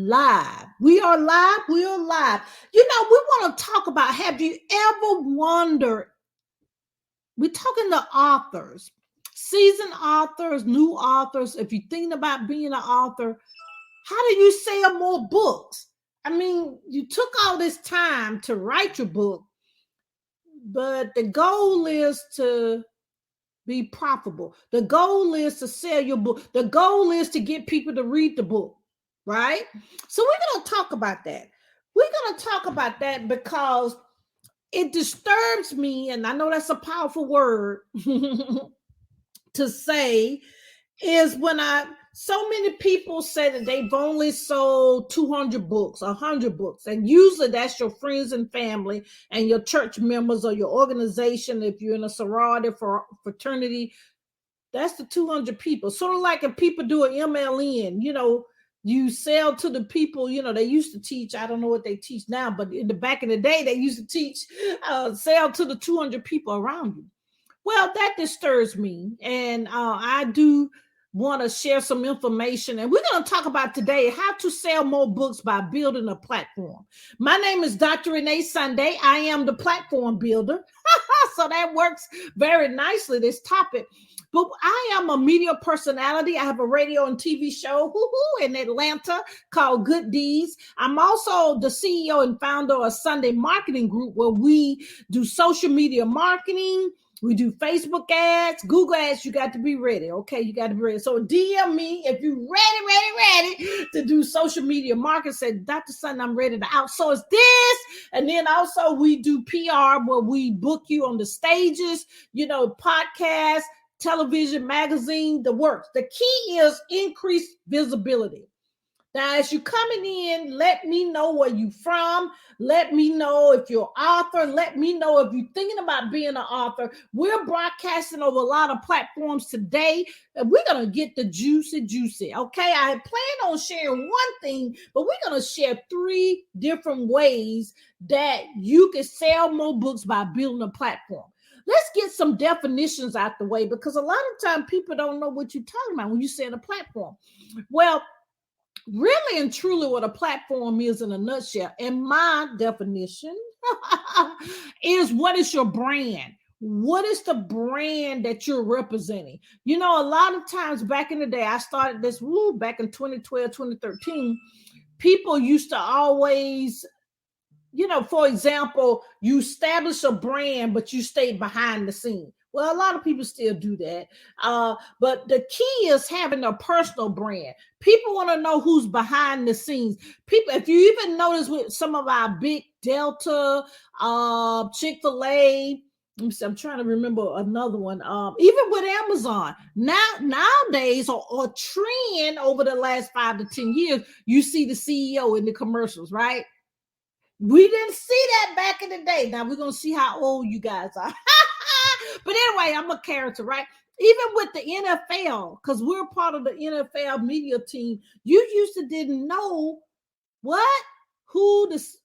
live. We are live. We are live. You know, we want to talk about, have you ever wondered? We're talking to authors, seasoned authors, new authors. If you're thinking about being an author, how do you sell more books? I mean, you took all this time to write your book, but the goal is to be profitable. The goal is to sell your book. The goal is to get people to read the book, right? So we're going to talk about that. We're going to talk about that because it disturbs me, and I know that's a powerful word to say, is when so many people say that they've only sold 200 books, 100 books. And usually that's your friends and family and your church members or your organization. If you're in a sorority fraternity, that's the 200 people. Sort of like if people do an MLN, you know, you sell to the people, you know, they used to teach, I don't know what they teach now, but in the back in the day, they used to teach, sell to the 200 people around you. Well, that disturbs me. And I do want to share some information, and we're going to talk about today how to sell more books by building a platform. My name is Dr. Renee Sunday. I am the platform builder. So that works very nicely, this topic. But I am a media personality. I have a radio and TV show in Atlanta called Good Deeds. I'm also the CEO and founder of Sunday Marketing Group, where we do social media marketing. We do Facebook ads, Google ads. You got to be ready. Okay, you got to be ready. So DM me if you're ready to do social media marketing. Say, Dr. Sun, I'm ready to outsource this. And then also we do PR, where we book you on the stages, you know, podcasts, television, magazine, the works. The key is increased visibility. Now, as you're coming in, let me know where you're from. Let me know if you're an author. Let me know if you're thinking about being an author. We're broadcasting over a lot of platforms today, and we're going to get the juicy. Okay, I had planned on sharing one thing, but we're going to share 3 different ways that you can sell more books by building a platform. Let's get some definitions out the way, because a lot of times people don't know what you're talking about when you say a platform. Well, really and truly what a platform is in a nutshell, in my definition, is what is your brand? What is the brand that you're representing? You know, a lot of times back in the day, I started this back in 2012, 2013, people used to always, you know, for example, you establish a brand, but you stayed behind the scene. Well, a lot of people still do that. But the key is having a personal brand. People want to know who's behind the scenes. People, if you even notice with some of our big Delta, Chick-fil-A, I'm trying to remember another one. Even with Amazon, nowadays, or trend over the last 5 to 10 years, you see the CEO in the commercials, right? We didn't see that back in the day. Now we're going to see how old you guys are. But anyway, I'm a character, right? Even with the NFL, because we're part of the NFL media team, you used to didn't know who's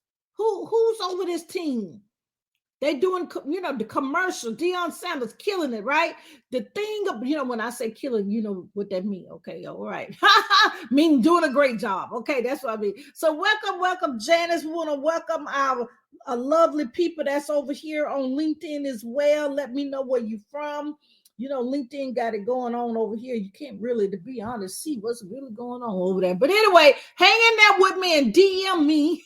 over this team. They doing, you know, the commercial. Deion Sanders killing it, right? The thing, you know, when I say killing, you know what that means. Okay, all right. Mean doing a great job. Okay, that's what I mean. So welcome, Janice. We want to welcome our lovely people that's over here on LinkedIn as well. Let me know where you're from. You know, LinkedIn got it going on over here. You can't really, to be honest, see what's really going on over there. But anyway, hang in there with me and DM me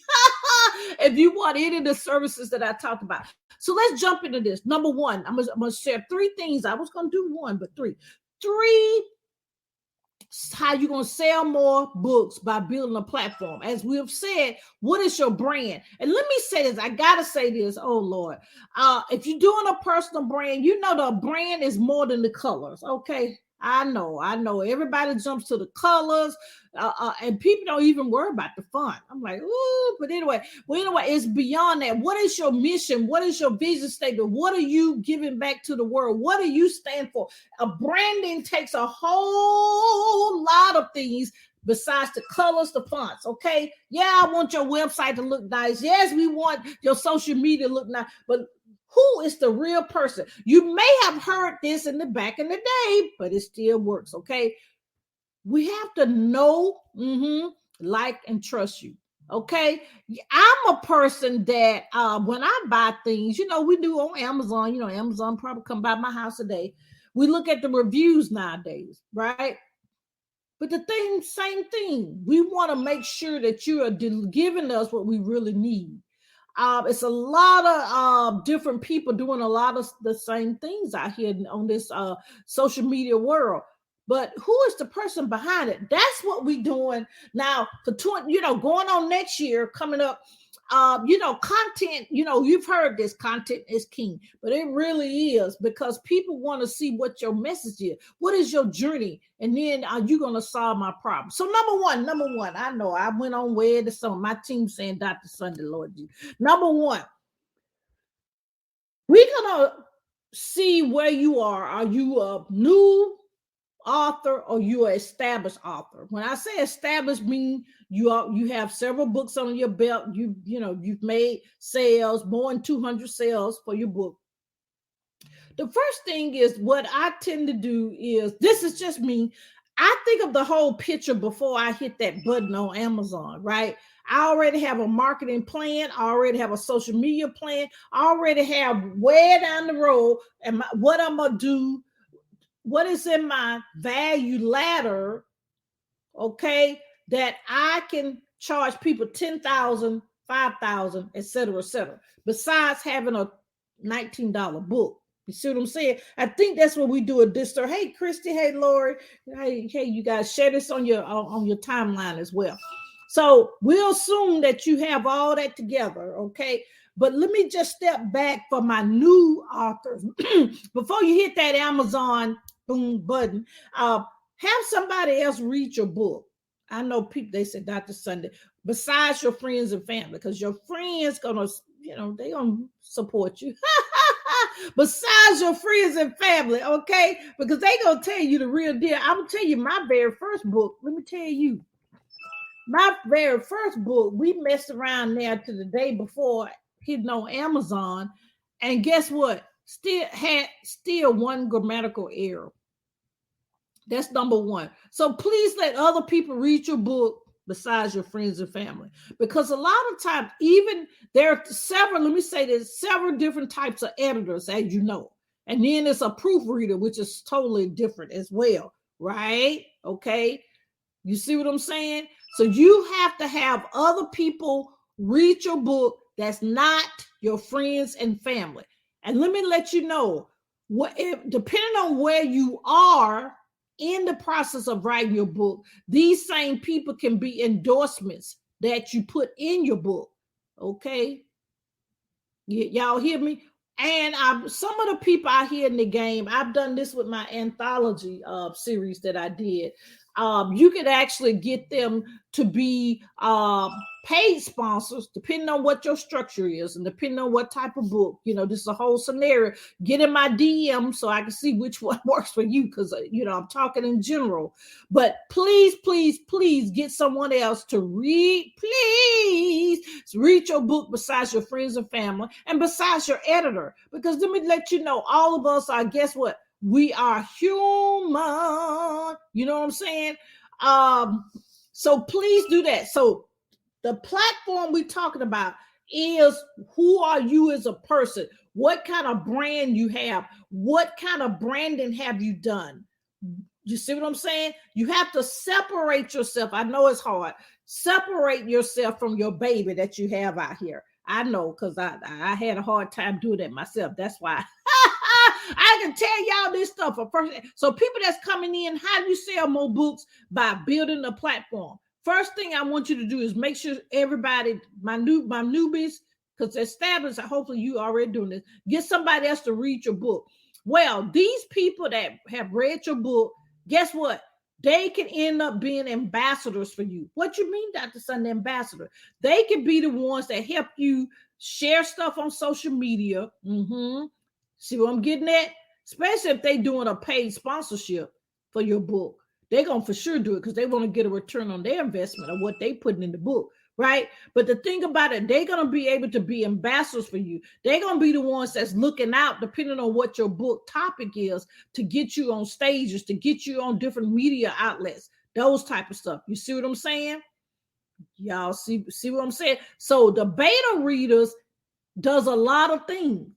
if you want any of the services that I talked about. So let's jump into this. Number one, I'm going to share 3 things. I was going to do 1, but 3. 3, how you're going to sell more books by building a platform. As we have said, what is your brand? And let me say this. I got to say this. Oh, Lord. If you're doing a personal brand, you know the brand is more than the colors. Okay. I know. Everybody jumps to the colors, and people don't even worry about the font. I'm like, ooh, but anyway, it's beyond that. What is your mission? What is your vision statement? What are you giving back to the world? What do you stand for? A branding takes a whole lot of things besides the colors, the fonts. Okay. Yeah, I want your website to look nice. Yes, we want your social media to look nice, but who is the real person? You may have heard this in the back in the day, but it still works. Okay. We have to know like, and trust you. Okay, I'm a person that when I buy things, we do on Amazon. Amazon probably come by my house today. We look at the reviews nowadays, right? But the thing, same thing. We want to make sure that you are giving us what we really need. It's a lot of different people doing a lot of the same things out here on this social media world. But who is the person behind it? That's what we doing now for going on next year, coming up. Content, you've heard this, content is king, but it really is, because people want to see what your message is. What is your journey? And then are you going to solve my problem? So number one, I know I went on way to some, my team saying Dr. Sunday, Lord Jesus. Number one, we're going to see where you are. Are you a new author or you an established author? When I say established, mean you have several books on your belt. You've made sales, more than 200 sales for your book. The first thing is, what I tend to do is, this is just me, I think of the whole picture before I hit that button on Amazon, right? I already have a marketing plan. I already have a social media plan. I already have way down the road and what I'm gonna do, what is in my value ladder, okay, that I can charge people 10,000, 5,000, et cetera, besides having a $19 book. You see what I'm saying? I think that's what we do at this store. Hey, Christy. Hey, Lori. Hey, you guys, share this on your timeline as well. So we'll assume that you have all that together, okay? But let me just step back for my new authors. Before you hit that Amazon boom button, have somebody else read your book. I know people, they said, Dr. Sunday, besides your friends and family, because your friends gonna, they gonna support you. Besides your friends and family, okay? Because they gonna tell you the real deal. I'm gonna tell you my very first book. Let me tell you, my very first book, we messed around there to the day before hitting on Amazon, and guess what? Still one grammatical error. That's number one. So please let other people read your book besides your friends and family, because a lot of times, even there are several, let me say, there's several different types of editors, as you know, and then it's a proofreader, which is totally different as well, right? Okay, you see what I'm saying? So you have to have other people read your book that's not your friends and family. And let me let you know, depending on where you are in the process of writing your book, these same people can be endorsements that you put in your book. Okay, y'all hear me? And some of the people out here in the game, I've done this with my anthology series that I did. You could actually get them to be paid sponsors, depending on what your structure is and depending on what type of book. This is a whole scenario. Get in my DM so I can see which one works for you, because I'm talking in general. But please, please, please get someone else to read. Please read your book besides your friends and family and besides your editor, because let me let you know, all of us are, guess what? We are human. You know what I'm saying? So please do that. So the platform we're talking about is, who are you as a person? What kind of brand you have? What kind of branding have you done? You see what I'm saying? You have to separate yourself. I know it's hard. Separate yourself from your baby that you have out here. I know, because I had a hard time doing that myself. That's why I can tell y'all this stuff. So people that's coming in, how do you sell more books? By building a platform. First thing I want you to do is make sure everybody, my newbies, because established, hopefully you already doing this, get somebody else to read your book. Well, these people that have read your book, guess what? They can end up being ambassadors for you. What you mean, Dr. Sunday, ambassador? They can be the ones that help you share stuff on social media. See what I'm getting at? Especially if they're doing a paid sponsorship for your book. They're going to for sure do it because they want to get a return on their investment of what they put in the book, right? But the thing about it, they're going to be able to be ambassadors for you. They're going to be the ones that's looking out, depending on what your book topic is, to get you on stages, to get you on different media outlets, those type of stuff. You see what I'm saying? Y'all see what I'm saying? So the beta readers does a lot of things.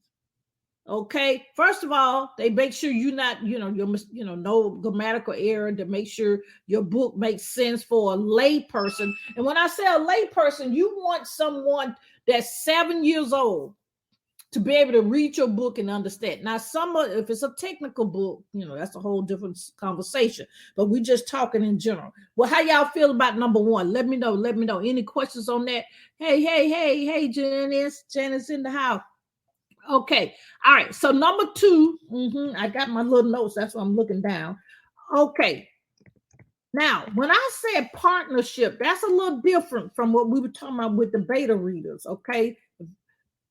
Okay, first of all, they make sure you're not, no grammatical error, to make sure your book makes sense for a lay person. And when I say a lay person, you want someone that's 7 years old to be able to read your book and understand. Now, if it's a technical book, that's a whole different conversation. But we're just talking in general. Well, how y'all feel about number one? Let me know. Let me know. Any questions on that? Hey, Janice in the house. Okay. All right. So number two, I got my little notes. That's why I'm looking down. Okay. Now, when I said partnership, that's a little different from what we were talking about with the beta readers. Okay.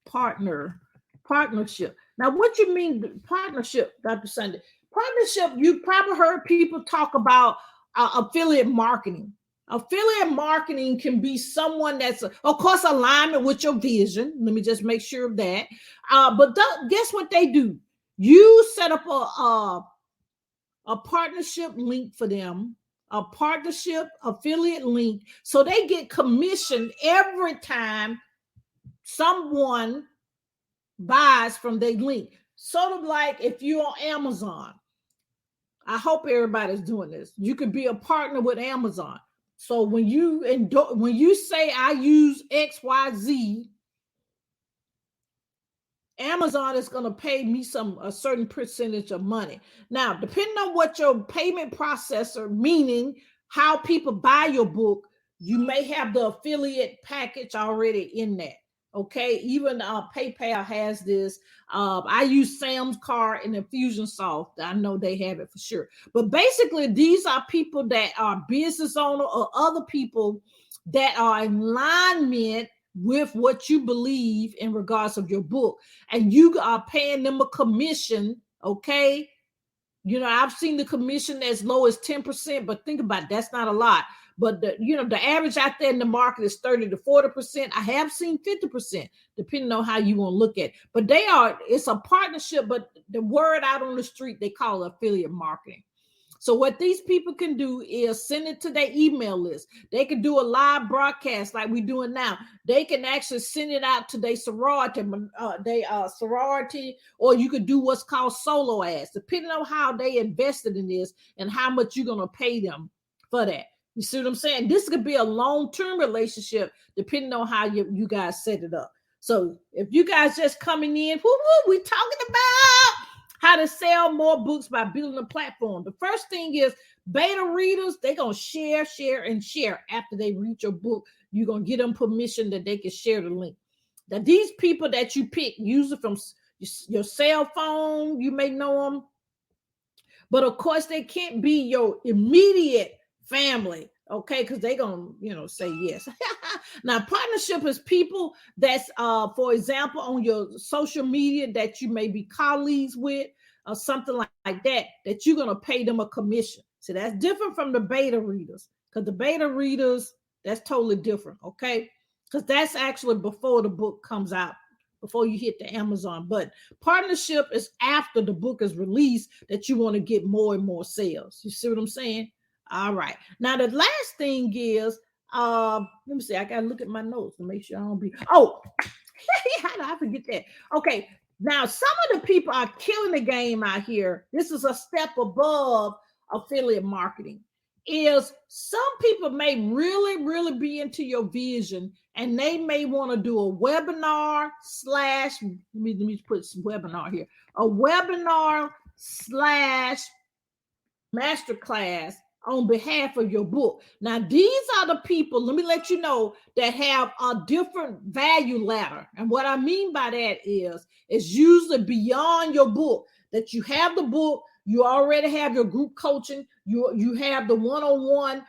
Partnership. Now, what you mean partnership, Dr. Sunday? Partnership, you probably heard people talk about affiliate marketing. Affiliate marketing can be someone that's, of course, alignment with your vision. Let me just make sure of that. But guess what they do? You set up a partnership link for them, a partnership affiliate link, so they get commissioned every time someone buys from their link. Sort of like if you're on Amazon. I hope everybody's doing this. You could be a partner with Amazon. So when you say I use XYZ, Amazon is going to pay me a certain percentage of money. Now, depending on what your payment processor, meaning how people buy your book, you may have the affiliate package already in that. Okay, even PayPal has this. I use Sam's Card and Infusionsoft. I know they have it for sure. But basically, these are people that are business owner or other people that are in alignment with what you believe in regards of your book, and you are paying them a commission. Okay, I've seen the commission as low as 10%, but think about it, that's not a lot. But the average out there in the market is 30 to 40%. I have seen 50%, depending on how you want to look at it. But it's a partnership, but the word out on the street, they call it affiliate marketing. So what these people can do is send it to their email list. They can do a live broadcast like we're doing now. They can actually send it out to their sorority, or you could do what's called solo ads, depending on how they invested in this and how much you're going to pay them for that. You see what I'm saying? This could be a long-term relationship depending on how you guys set it up. So if you guys just coming in, we talking about how to sell more books by building a platform. The first thing is beta readers, they're going to share after they read your book. You're going to get them permission that they can share the link. Now, these people that you pick, usually from your cell phone, you may know them. But of course, they can't be your immediate family, okay? Because they're going to, say yes. Now, partnership is people that's, for example, on your social media that you may be colleagues with or something like that you're going to pay them a commission. So that's different from the beta readers, because the beta readers, that's totally different, okay? Because that's actually before the book comes out, before you hit the Amazon button. Partnership is after the book is released that you want to get more and more sales. You see what I'm saying? All right. Now, the last thing is, let me see. I got to look at my notes to make sure I don't be. Oh, how did I forget that? Okay. Now, some of the people are killing the game out here. This is a step above affiliate marketing. Is some people may really, really be into your vision, and they may want to do a webinar / let me put some webinar here. A webinar / masterclass on behalf of your book. Now, these are the people, let me let you know, that have a different value ladder. And what I mean by that is usually beyond your book, that you have the book, you already have your group coaching, you have the one-on-one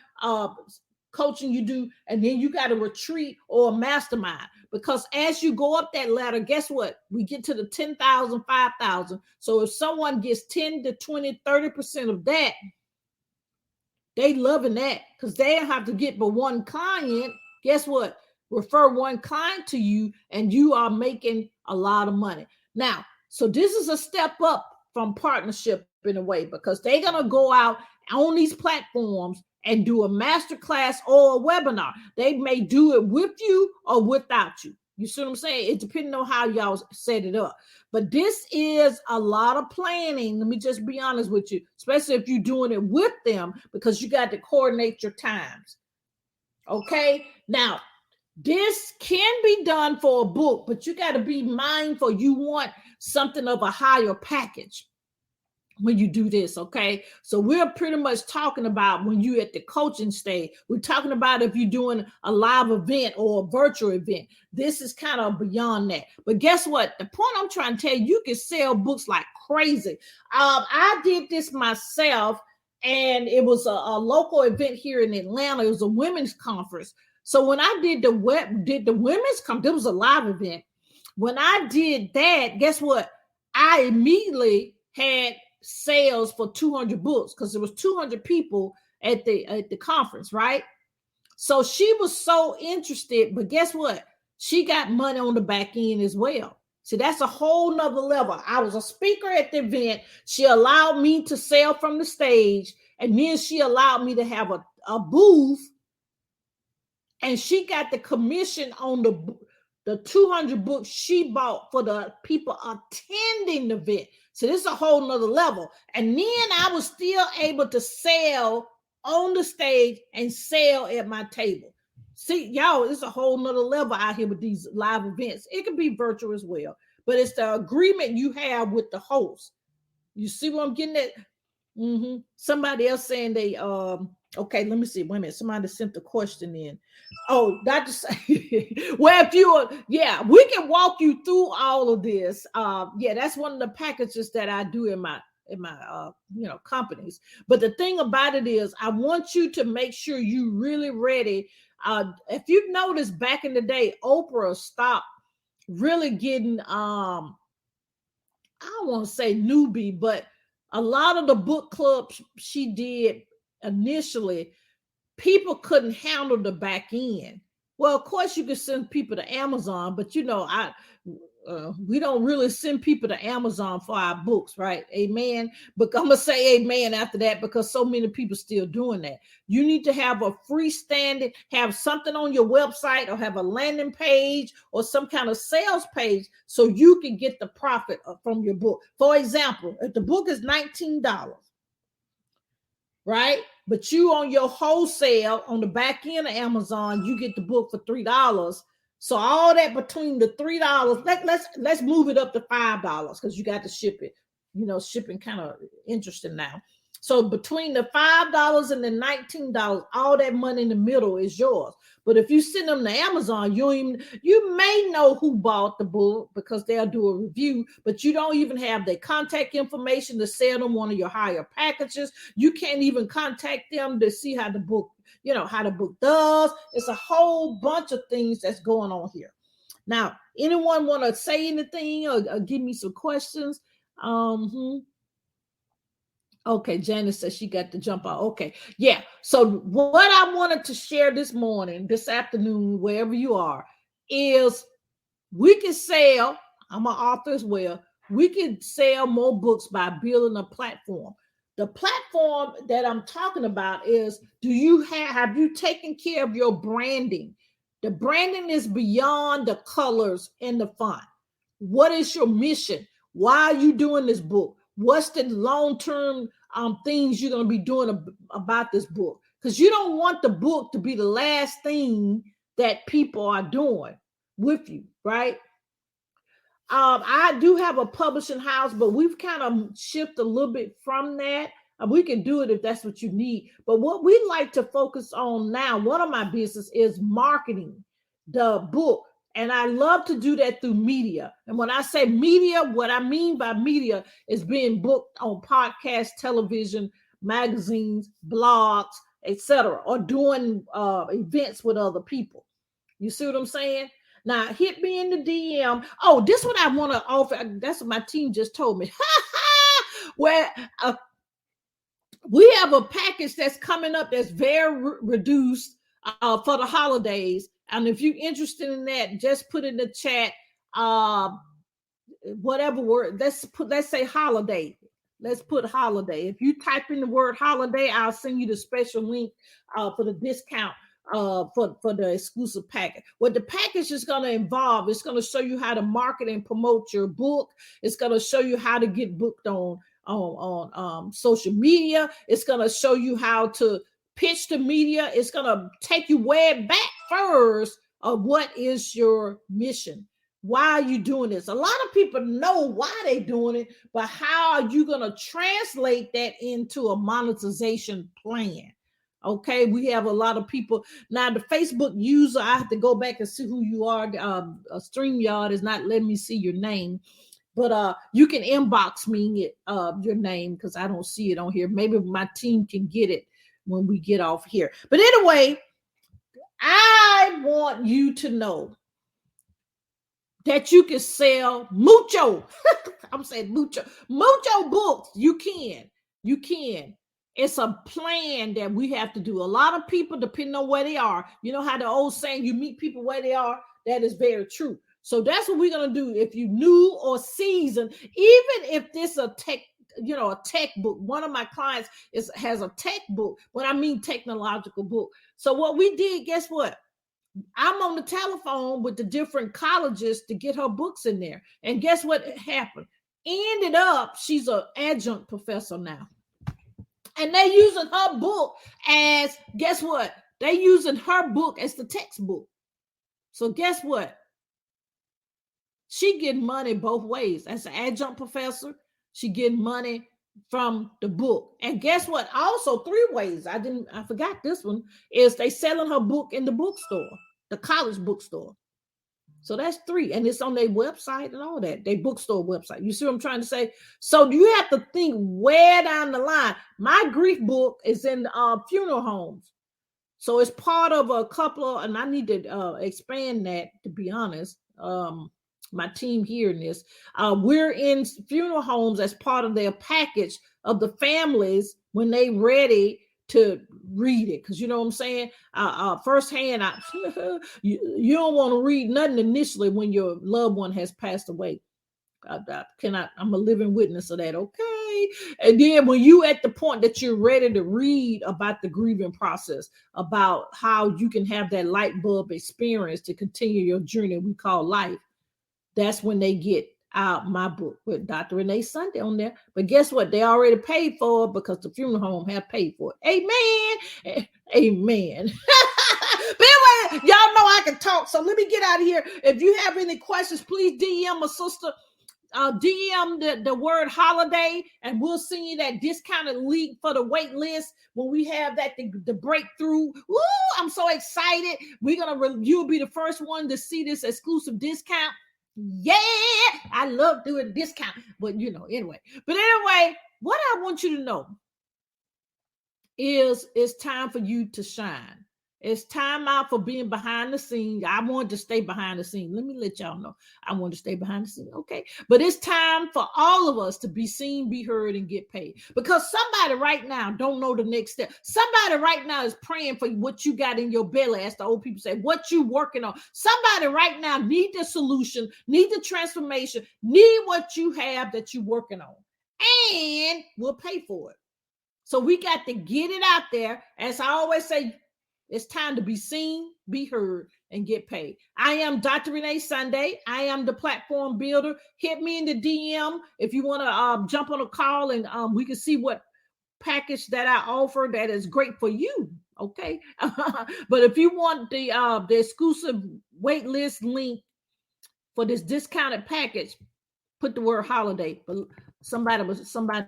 coaching you do, and then you got a retreat or a mastermind. Because as you go up that ladder, guess what? We get to the 10,000, 5,000. So if someone gets 10 to 20, 30% of that, they loving that, because they don't have to get but one client. Guess what? Refer one client to you, and you are making a lot of money. Now, so this is a step up from partnership. away, because they're going to go out on these platforms and do a master class or a webinar. They may do it with you or without you. You see what I'm saying? It depends on how y'all set it up. But this is a lot of planning. Let me just be honest with you, especially if you're doing it with them, because you got to coordinate your times. Okay? Now, this can be done for a book, but you got to be mindful. You want something of a higher package when you do this, okay? So we're pretty much talking about when you at the coaching stage. We're talking about if you're doing a live event or a virtual event. This is kind of beyond that. But guess what? The point I'm trying to tell you, you can sell books like crazy. I did this myself, and it was a local event here in Atlanta. It was a women's conference. So when I did the women's conference, it was a live event. When I did that, guess what? I immediately had sales for 200 books, because there was 200 people at the conference, right? So she was so interested, but guess what? She got money on the back end as well. So that's a whole nother level. I was a speaker at the event. She allowed me to sell from the stage, and then she allowed me to have a booth, and she got the commission on the 200 books she bought for the people attending the event. So this is a whole nother level. And then I was still able to sell on the stage and sell at my table. See, y'all, it's a whole nother level out here with these live events. It can be virtual as well, but it's the agreement you have with the host. You see what I'm getting at? Mm-hmm. Somebody else saying they, okay, let me see. Wait a minute. Somebody sent the question in. Oh, Dr. Well, if you are, yeah, we can walk you through all of this. Yeah, that's one of the packages that I do in my companies. But the thing about it is, I want you to make sure you really ready. If you've noticed back in the day, Oprah stopped really getting, I don't want to say newbie, but a lot of the book clubs she did initially, people couldn't handle the back end. Well, of course, you can send people to Amazon, but we don't really send people to Amazon for our books, right? Amen. But I'm gonna say amen after that, because so many people still doing that. You need to have a freestanding, have something on your website, or have a landing page or some kind of sales page, so you can get the profit from your book. For example, if the book is $19, right? But you on your wholesale on the back end of Amazon, you get the book for $3. So all that between the $3, let's move it up to $5, because you got to ship it. Shipping kind of interesting now. So between the $5 and the $19, all that money in the middle is yours. But if you send them to Amazon, you may know who bought the book, because they'll do a review, but you don't even have their contact information to sell them one of your higher packages. You can't even contact them to see how the book does. It's a whole bunch of things that's going on here. Now, anyone want to say anything or give me some questions? Okay, Janice says she got to jump out. Okay, yeah. So what I wanted to share this afternoon, wherever you are, is we can sell. I'm an author as well. We can sell more books by building a platform. The platform that I'm talking about is, have you taken care of your branding? The branding is beyond the colors and the font. What is your mission? Why are you doing this book? What's the long-term things you're going to be doing about this book? Because you don't want the book to be the last thing that people are doing with you, right? I do have a publishing house, but we've kind of shifted a little bit from that. We can do it if that's what you need. But what we like to focus on now, one of my business is marketing the book. And I love to do that through media. And when I say media, what I mean by media is being booked on podcasts, television, magazines, blogs, etc., or doing events with other people. You see what I'm saying? Now, hit me in the DM. Oh, this one I want to offer. That's what my team just told me. Where we have a package that's coming up that's very reduced for the holidays. And if you're interested in that, just put in the chat whatever word. Let's say holiday. Let's put holiday. If you type in the word holiday, I'll send you the special link for the discount for the exclusive package. What the package is going to involve, it's going to show you how to market and promote your book. It's going to show you how to get booked on social media. It's going to show you how to pitch the media. It's going to take you way back first of what is your mission. Why are you doing this? A lot of people know why they're doing it, but how are you going to translate that into a monetization plan? Okay, we have a lot of people now. The Facebook user, I have to go back and see who you are. StreamYard is not letting me see your name, but you can inbox me your name because I don't see it on here. Maybe my team can get it when we get off here. But anyway, I want you to know that you can sell mucho. I'm saying mucho books. You can. It's a plan that we have to do. A lot of people, depending on where they are, you know how the old saying, you meet people where they are. That is very true. So that's what we're going to do. If you new or seasoned, even if this is a tech book. One of my clients has a tech book. When I mean technological book. So what we did, guess what? I'm on the telephone with the different colleges to get her books in there. And guess what happened? Ended up, she's an adjunct professor now. And they're using her book as, guess what? They're using her book as the textbook. So guess what? She getting money both ways. As an adjunct professor, she getting money from the book. And guess what? Also 3 ways. I forgot this one, is they selling her book in the bookstore, the college bookstore. So that's 3. And it's on their website and all that, their bookstore website. You see what I'm trying to say? So you have to think way down the line. My grief book is in funeral homes. So it's part of a couple of, and I need to expand that, to be honest. My team hearing this, we're in funeral homes as part of their package of the families when they ready to read it, because you know what I'm saying, firsthand. You don't want to read nothing initially when your loved one has passed away. I'm a living witness of that. Okay. And then when you at the point that you're ready to read about the grieving process, about how you can have that light bulb experience to continue your journey we call life, that's when they get out my book with Dr. Renee Sunday on there. But guess what? They already paid for it because the funeral home have paid for it. Amen. Amen. But anyway, y'all know I can talk. So let me get out of here. If you have any questions, please DM a sister. DM the word holiday, and we'll send you that discounted link for the wait list when we have that the breakthrough. Woo, I'm so excited. You'll be the first one to see this exclusive discount. Yeah, I love doing discount, but anyway. But anyway, what I want you to know is it's time for you to shine. It's time out for being behind the scenes. I wanted to stay behind the scenes. Let me let y'all know. I want to stay behind the scenes. Okay. But it's time for all of us to be seen, be heard, and get paid. Because somebody right now don't know the next step. Somebody right now is praying for what you got in your belly, as the old people say, what you working on. Somebody right now need the solution, need the transformation, need what you have that you're working on. And we'll pay for it. So we got to get it out there. As I always say, it's time to be seen, be heard, and get paid. I am Dr. Renee Sunday. I am the platform builder. Hit me in the DM if you want to jump on a call, and we can see what package that I offer that is great for you. Okay. But if you want the exclusive wait list link for this discounted package, put the word holiday. But somebody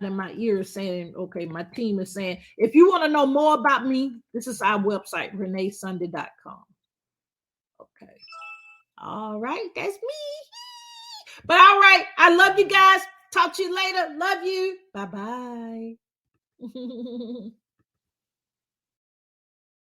in my ear saying, okay, my team is saying, if you want to know more about me, this is our website, reneesunday.com. Okay. All right. That's me. But all right. I love you guys. Talk to you later. Love you. Bye-bye.